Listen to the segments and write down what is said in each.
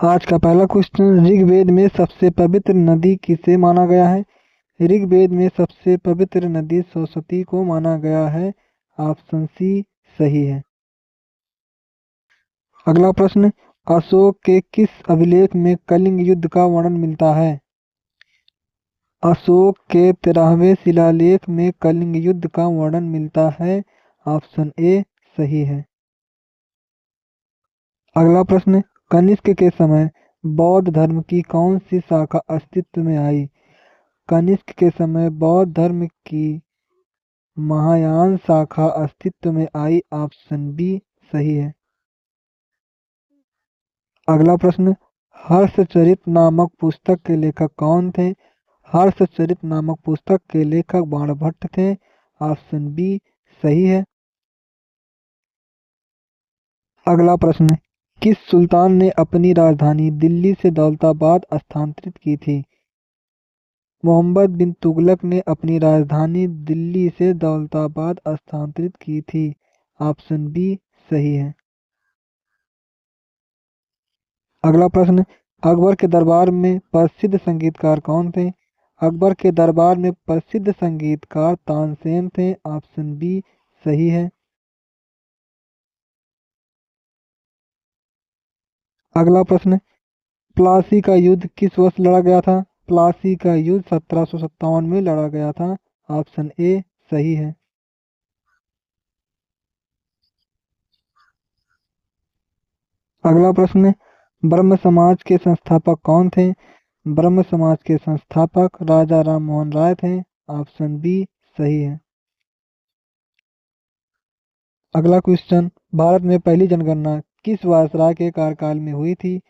आज का पहला क्वेश्चन, ऋग्वेद में सबसे पवित्र नदी किसे माना गया है? ऋग्वेद में सबसे पवित्र नदी सरस्वती को माना गया है। ऑप्शन सी सही है। अगला प्रश्न, अशोक के किस अभिलेख में कलिंग युद्ध का वर्णन मिलता है? अशोक के 13वें शिलालेख में कलिंग युद्ध का वर्णन मिलता है। ऑप्शन ए सही है। अगला प्रश्न, कनिष्क के समय बौद्ध धर्म की कौन सी शाखा अस्तित्व में आई? कनिष्क के समय बौद्ध धर्म की महायान शाखा अस्तित्व में आई। ऑप्शन बी सही है। अगला प्रश्न, हर्षचरित नामक पुस्तक के लेखक कौन थे? हर्षचरित नामक पुस्तक के लेखक बाणभट्ट थे। ऑप्शन बी सही है। अगला प्रश्न, किस सुल्तान ने अपनी राजधानी दिल्ली से दौलताबाद स्थानांतरित की थी? मोहम्मद बिन तुगलक ने अपनी राजधानी दिल्ली से दौलताबाद स्थानांतरित की थी। ऑप्शन बी सही है। अगला प्रश्न, अकबर के दरबार में प्रसिद्ध संगीतकार कौन थे? अकबर के दरबार में प्रसिद्ध संगीतकार तानसेन थे। ऑप्शन बी सही है। अगला प्रश्न, प्लासी का युद्ध किस वर्ष लड़ा गया था? प्लासी का युद्ध 1757 में लड़ा गया था। ऑप्शन ए सही है। अगला प्रश्न, ब्रह्म समाज के संस्थापक कौन थे? ब्रह्म समाज के संस्थापक राजा राम मोहन राय थे। ऑप्शन बी सही है। अगला क्वेश्चन, भारत में पहली जनगणना किस वायसराय के कार्यकाल में हुई थी?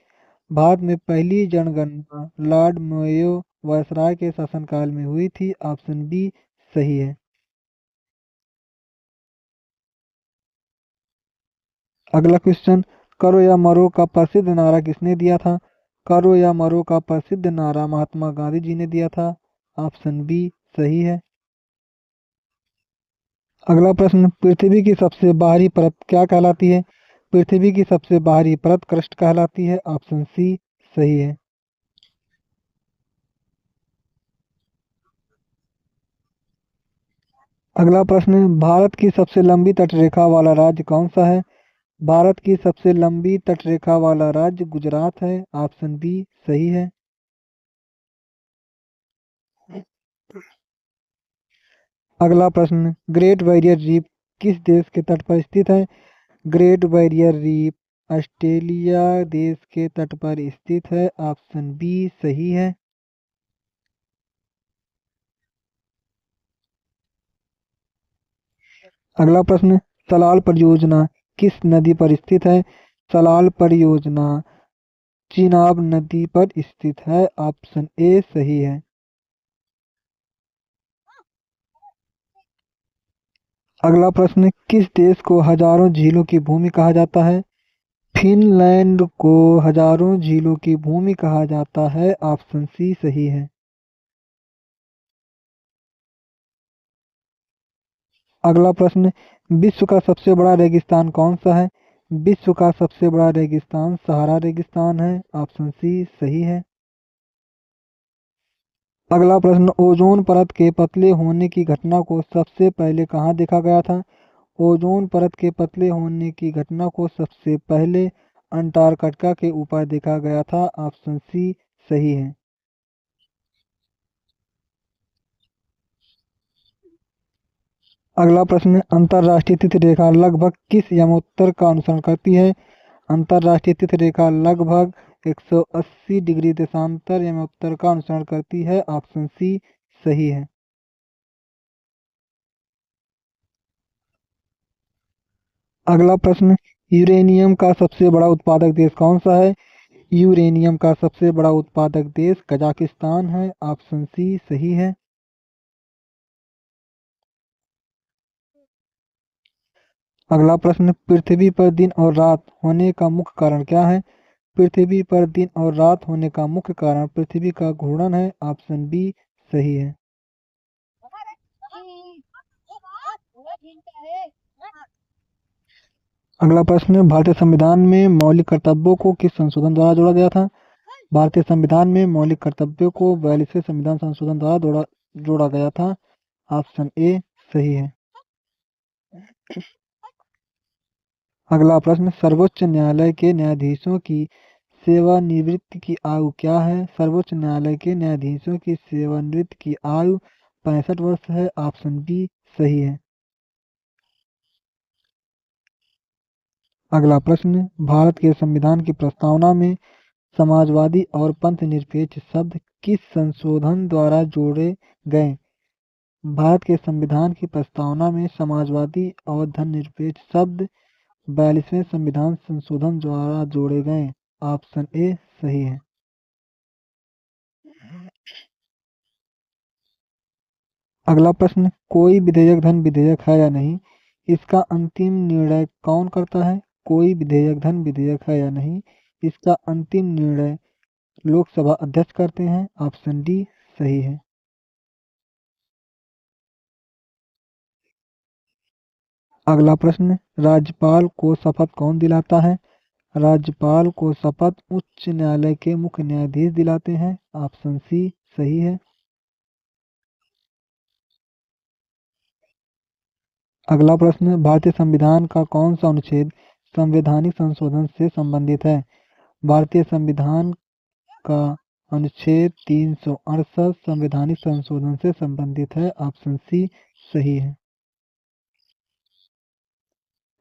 भारत में पहली जनगणना लॉर्ड मेयो वायसराय के शासनकाल में हुई थी। ऑप्शन बी सही है। अगला क्वेश्चन, करो या मरो का प्रसिद्ध नारा किसने दिया था? करो या मरो का प्रसिद्ध नारा महात्मा गांधी जी ने दिया था। ऑप्शन बी सही है। अगला प्रश्न, पृथ्वी की सबसे बाहरी परत क्या कहलाती है? पृथ्वी की सबसे बाहरी परत क्रस्ट कहलाती है। ऑप्शन सी सही है। अगला प्रश्न, भारत की सबसे लंबी तटरेखा वाला राज्य कौन सा है? भारत की सबसे लंबी तटरेखा वाला राज्य गुजरात है। ऑप्शन बी सही है। अगला प्रश्न, ग्रेट बैरियर रीफ किस देश के तट पर स्थित है? ग्रेट बैरियर रीफ ऑस्ट्रेलिया देश के तट पर स्थित है। ऑप्शन बी सही है। अगला प्रश्न, सलाल परियोजना किस नदी पर स्थित है? सलाल परियोजना चिनाब नदी पर स्थित है। ऑप्शन ए सही है। अगला प्रश्न, किस देश को हजारों झीलों की भूमि कहा जाता है? फिनलैंड को हजारों झीलों की भूमि कहा जाता है। ऑप्शन सी सही है। अगला प्रश्न, विश्व का सबसे बड़ा रेगिस्तान कौन सा है? विश्व का सबसे बड़ा रेगिस्तान सहारा रेगिस्तान है। ऑप्शन सी सही है। अगला प्रश्न, ओजोन परत के पतले होने की घटना को सबसे पहले कहाँ देखा गया था? ओजोन परत के पतले होने की घटना को सबसे पहले अंटार्कटिका के ऊपर देखा गया था। ऑप्शन सी सही है। अगला प्रश्न, अंतर्राष्ट्रीय तिथि रेखा लगभग किस यमोत्तर का अनुसरण करती है? अंतर्राष्ट्रीय तिथि रेखा लगभग 180 डिग्री देशांतर यमोत्तर का अनुसरण करती है। ऑप्शन सी सही है। अगला प्रश्न, यूरेनियम का सबसे बड़ा उत्पादक देश कौन सा है? यूरेनियम का सबसे बड़ा उत्पादक देश कजाकिस्तान है। ऑप्शन सी सही है। अगला प्रश्न, पृथ्वी पर दिन और रात होने का मुख्य कारण क्या है? पृथ्वी पर दिन और रात होने का मुख्य कारण पृथ्वी का घूर्णन है। ऑप्शन बी सही है। अगला प्रश्न, भारतीय संविधान में मौलिक कर्तव्यों को किस संशोधन द्वारा जोड़ा गया था? भारतीय संविधान में मौलिक कर्तव्यों को 42वें संविधान संशोधन द्वारा जोड़ा गया था। ऑप्शन ए सही है। अगला प्रश्न, सर्वोच्च न्यायालय के न्यायाधीशों की सेवानिवृत्ति की आयु क्या है? सर्वोच्च न्यायालय के न्यायाधीशों की सेवानिवृत्ति की आयु 65 वर्ष है। ऑप्शन बी सही है। अगला प्रश्न, भारत के संविधान की प्रस्तावना में समाजवादी और पंथ निरपेक्ष शब्द किस संशोधन द्वारा जोड़े गए? भारत के संविधान की प्रस्तावना में समाजवादी और धर्मनिरपेक्ष शब्द 42वें संविधान संशोधन द्वारा जोड़े गए। ऑप्शन ए सही है। अगला प्रश्न, कोई विधेयक धन विधेयक है या नहीं, इसका अंतिम निर्णय कौन करता है? कोई विधेयक धन विधेयक है या नहीं, इसका अंतिम निर्णय लोकसभा अध्यक्ष करते हैं। ऑप्शन डी सही है। अगला प्रश्न, राज्यपाल को शपथ कौन दिलाता है? राज्यपाल को शपथ उच्च न्यायालय के मुख्य न्यायाधीश दिलाते हैं। ऑप्शन सी सही है। अगला प्रश्न, भारतीय संविधान का कौन सा अनुच्छेद संवैधानिक संशोधन से संबंधित है? भारतीय संविधान का अनुच्छेद 368 संवैधानिक संशोधन से संबंधित है। ऑप्शन सी सही है।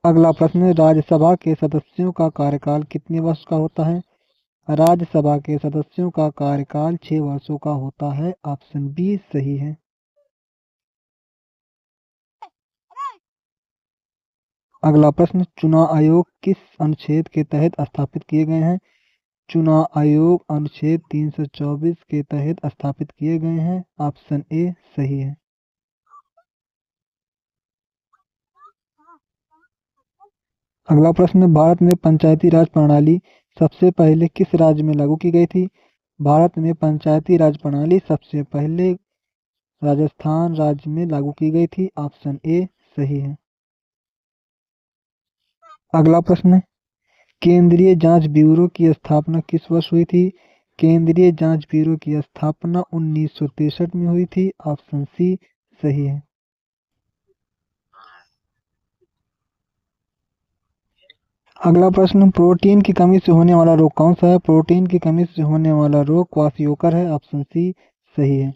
अगला प्रश्न, राज्यसभा के सदस्यों का कार्यकाल कितने वर्ष का होता है? राज्यसभा के सदस्यों का कार्यकाल 6 वर्षों का होता है। ऑप्शन बी सही है। अगला प्रश्न, चुनाव आयोग किस अनुच्छेद के तहत स्थापित किए गए हैं? चुनाव आयोग अनुच्छेद 324 के तहत स्थापित किए गए हैं। ऑप्शन ए सही है। अगला प्रश्न, भारत में पंचायती राज प्रणाली सबसे पहले किस राज्य में लागू की गई थी? भारत में पंचायती राज प्रणाली सबसे पहले राजस्थान राज्य में लागू की गई थी। ऑप्शन ए सही है। अगला प्रश्न, केंद्रीय जांच ब्यूरो की स्थापना किस वर्ष हुई थी? केंद्रीय जांच ब्यूरो की स्थापना 1963 में हुई थी। ऑप्शन सी सही है। अगला प्रश्न, प्रोटीन की कमी से होने वाला रोग कौन सा है? प्रोटीन की कमी से होने वाला रोग क्वाशियोकर है। ऑप्शन सी सही है।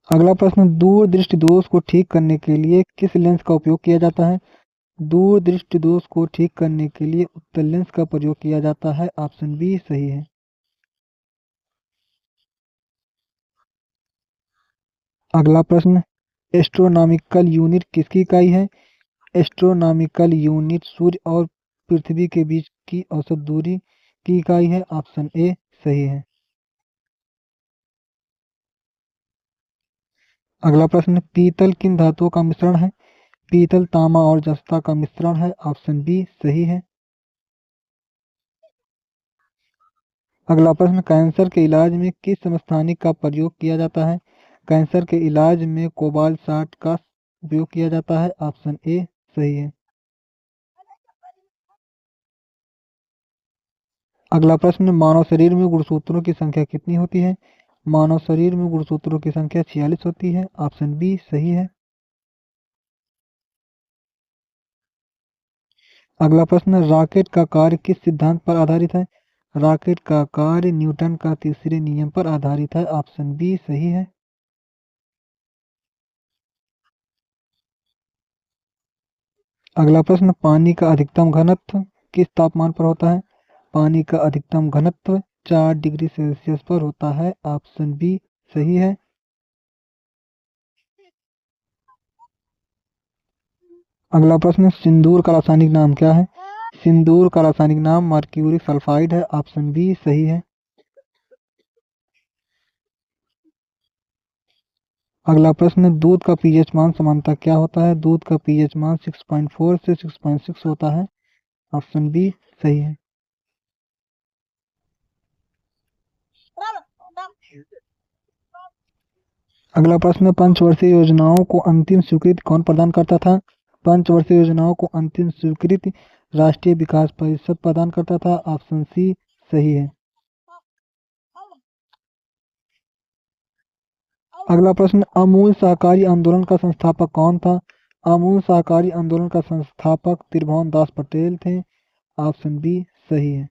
अगला प्रश्न, दूर दृष्टि दोष को ठीक करने के लिए किस लेंस का उपयोग किया जाता है? दूर दृष्टि दोष को ठीक करने के लिए उत्तल लेंस का प्रयोग किया जाता है। ऑप्शन बी सही है। अगला प्रश्न, एस्ट्रोनॉमिकल यूनिट किसकी इकाई है? एस्ट्रोनॉमिकल यूनिट सूर्य और पृथ्वी के बीच की औसत दूरी की इकाई है। ऑप्शन ए सही है। अगला प्रश्न, पीतल किन धातुओं का मिश्रण है? पीतल तांबा और जस्ता का मिश्रण है। ऑप्शन बी सही है। अगला प्रश्न, कैंसर के इलाज में किस समस्थानिक का प्रयोग किया जाता है? कैंसर के इलाज में कोबाल्ट 60 का उपयोग किया जाता है। ऑप्शन ए सही है। अगला प्रश्न, मानव शरीर में गुणसूत्रों की संख्या कितनी होती है? मानव शरीर में गुणसूत्रों की संख्या 46 होती है। ऑप्शन बी सही है। अगला प्रश्न, रॉकेट का कार्य किस सिद्धांत पर आधारित है? रॉकेट का कार्य न्यूटन का तीसरे नियम पर आधारित है। ऑप्शन बी सही है। अगला प्रश्न, पानी का अधिकतम घनत्व किस तापमान पर होता है? पानी का अधिकतम घनत्व 4 डिग्री सेल्सियस पर होता है। ऑप्शन बी सही है। अगला प्रश्न, सिंदूर का रासायनिक नाम क्या है? सिंदूर का रासायनिक नाम मर्क्यूरिक सल्फाइड है। ऑप्शन बी सही है। अगला प्रश्न, दूध का पीएच मान सामान्यतः क्या होता है? दूध का पीएच मान 6.4 से 6.6 होता है। ऑप्शन बी सही है। अगला प्रश्न, पंचवर्षीय योजनाओं को अंतिम स्वीकृति कौन प्रदान करता था? पंचवर्षीय योजनाओं को अंतिम स्वीकृति राष्ट्रीय विकास परिषद प्रदान करता था। ऑप्शन सी सही है। अगला प्रश्न, अमूल सहकारी आंदोलन का संस्थापक कौन था? अमूल सहकारी आंदोलन का संस्थापक त्रिभुवन दास पटेल थे। ऑप्शन बी सही है।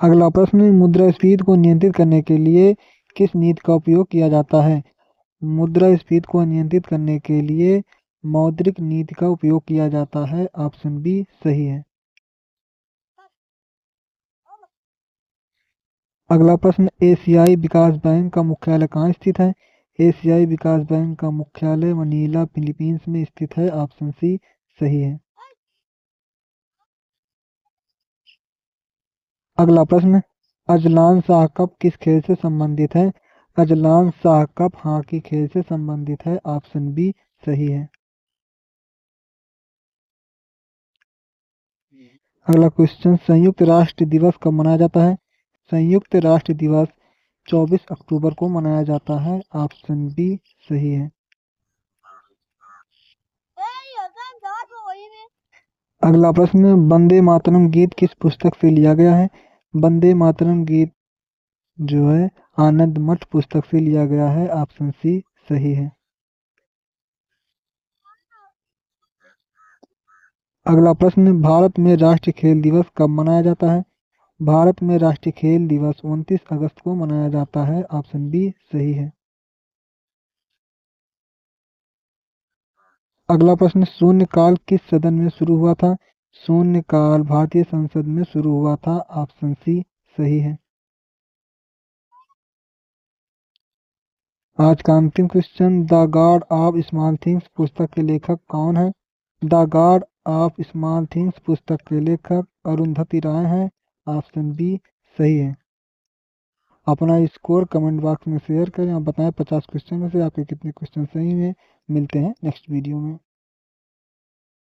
अगला प्रश्न, मुद्रास्फीति को नियंत्रित करने के लिए किस नीति का उपयोग किया जाता है? मुद्रास्फीति को नियंत्रित करने के लिए मौद्रिक नीति का उपयोग किया जाता है। ऑप्शन बी सही है। अगला प्रश्न, एशियाई विकास बैंक का मुख्यालय कहाँ स्थित है? एशियाई विकास बैंक का मुख्यालय मनीला, फिलीपींस में स्थित है। ऑप्शन सी सही है। अगला प्रश्न, अजलान शाह कप किस खेल से संबंधित है? अजलान शाह कप हॉकी खेल से संबंधित है। ऑप्शन बी सही है। अगला क्वेश्चन, संयुक्त राष्ट्र दिवस कब मनाया जाता है? संयुक्त राष्ट्र दिवस 24 अक्टूबर को मनाया जाता है। ऑप्शन बी सही है। अगला प्रश्न, वंदे मातरम गीत किस पुस्तक से लिया गया है? वंदे मातरम गीत जो है आनंद मठ पुस्तक से लिया गया है। ऑप्शन सी सही है। अगला प्रश्न, भारत में राष्ट्रीय खेल दिवस कब मनाया जाता है? भारत में राष्ट्रीय खेल दिवस 29 अगस्त को मनाया जाता है। ऑप्शन बी सही है। अगला प्रश्न, शून्यकाल किस सदन में शुरू हुआ था? शून्यकाल भारतीय संसद में शुरू हुआ था। ऑप्शन सी सही है। आज का अंतिम question, the God of small things पुस्तक के लेखक कौन है? The God of small things पुस्तक के लेखक अरुंधति राय हैं। ऑप्शन बी सही है। अपना स्कोर कमेंट बॉक्स में शेयर करें और बताएं 50 क्वेश्चन में से आपके कितने क्वेश्चन सही हैं। मिलते हैं नेक्स्ट वीडियो में।